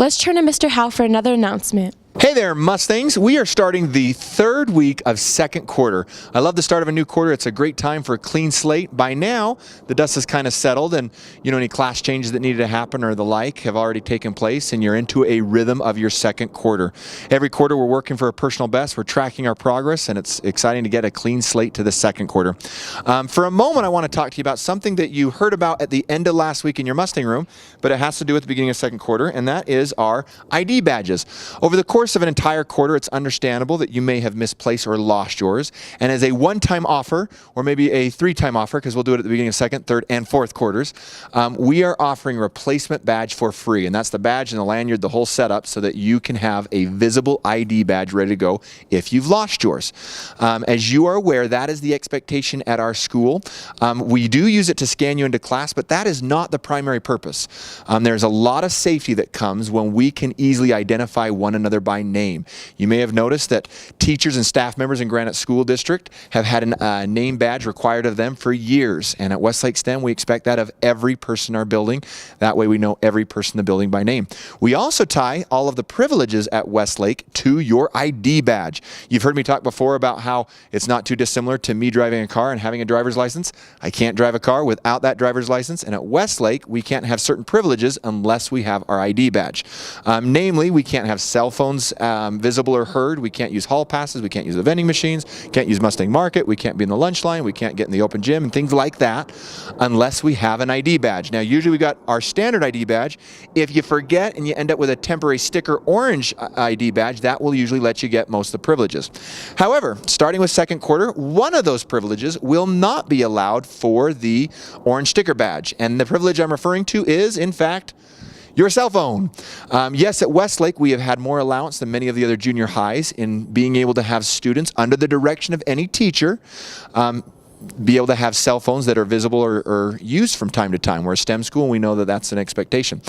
Let's turn to Mr. Howe for another announcement. Hey there, Mustangs. We are starting the third week of second quarter. I love the start of a new quarter. It's a great time for a clean slate. By now, the dust has kind of settled and any class changes that needed to happen or the like have already taken place, and you're into a rhythm of your second quarter. Every quarter we're working for a personal best. We're tracking our progress, and it's exciting to get a clean slate to the second quarter. For a moment, I want to talk to you about something that you heard about at the end of last week in your Mustang room, but it has to do with the beginning of second quarter, and that is our ID badges. Over the course of an entire quarter, it's understandable that you may have misplaced or lost yours. And as a one-time offer, or maybe a three-time offer, because we'll do it at the beginning of second, third, and fourth quarters, we are offering a replacement badge for free. And that's the badge and the lanyard, the whole setup, so that you can have a visible ID badge ready to go if you've lost yours. As you are aware, that is the expectation at our school. We do use it to scan you into class, but that is not the primary purpose. There's a lot of safety that comes when we can easily identify one another by name. You may have noticed that teachers and staff members in Granite School District have had a name badge required of them for years, and at Westlake STEM we expect that of every person in our building. That way we know every person in the building by name. We also tie all of the privileges at Westlake to your ID badge. You've heard me talk before about how it's not too dissimilar to me driving a car and having a driver's license. I can't drive a car without that driver's license, and at Westlake we can't have certain privileges unless we have our ID badge. Namely, we can't have cell phones visible or heard. We can't use hall passes. We can't use the vending machines. Can't use Mustang Market. We can't be in the lunch line. We can't get in the open gym and things like that unless we have an ID badge. Now, usually we got our standard ID badge. If you forget and you end up with a temporary sticker orange ID badge, that will usually let you get most of the privileges. However, starting with second quarter, one of those privileges will not be allowed for the orange sticker badge. And the privilege I'm referring to is, in fact, your cell phone. Yes, at Westlake, we have had more allowance than many of the other junior highs in being able to have students, under the direction of any teacher, be able to have cell phones that are visible or used from time to time. We're a STEM school, and we know that that's an expectation.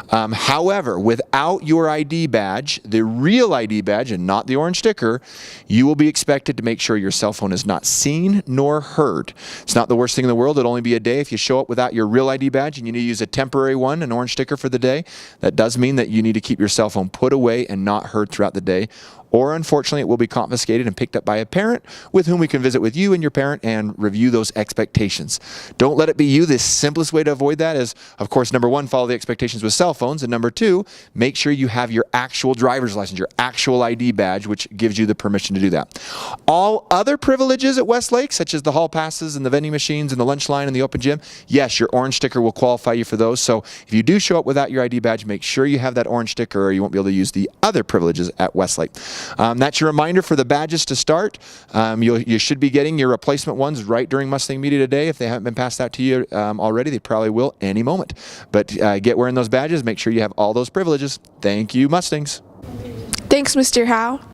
However, without your ID badge, the real ID badge and not the orange sticker, you will be expected to make sure your cell phone is not seen nor heard. It's not the worst thing in the world. It'll only be a day if you show up without your real ID badge and you need to use a temporary one, an orange sticker for the day. That does mean that you need to keep your cell phone put away and not heard throughout the day. Or unfortunately, it will be confiscated and picked up by a parent with whom we can visit with you and your parent and review those expectations. Don't let it be you. The simplest way to avoid that is, of course, number one, follow the expectations with cell phones. And number two, make sure you have your actual driver's license, your actual ID badge, which gives you the permission to do that. All other privileges at Westlake, such as the hall passes and the vending machines and the lunch line and the open gym, yes, your orange sticker will qualify you for those. So if you do show up without your ID badge, make sure you have that orange sticker or you won't be able to use the other privileges at Westlake. That's your reminder for the badges to start. You should be getting your replacement ones right during Mustang Media today. If they haven't been passed out to you already, they probably will any moment. But get wearing those badges. Make sure you have all those privileges. Thank you, Mustangs. Thanks, Mr. Howe.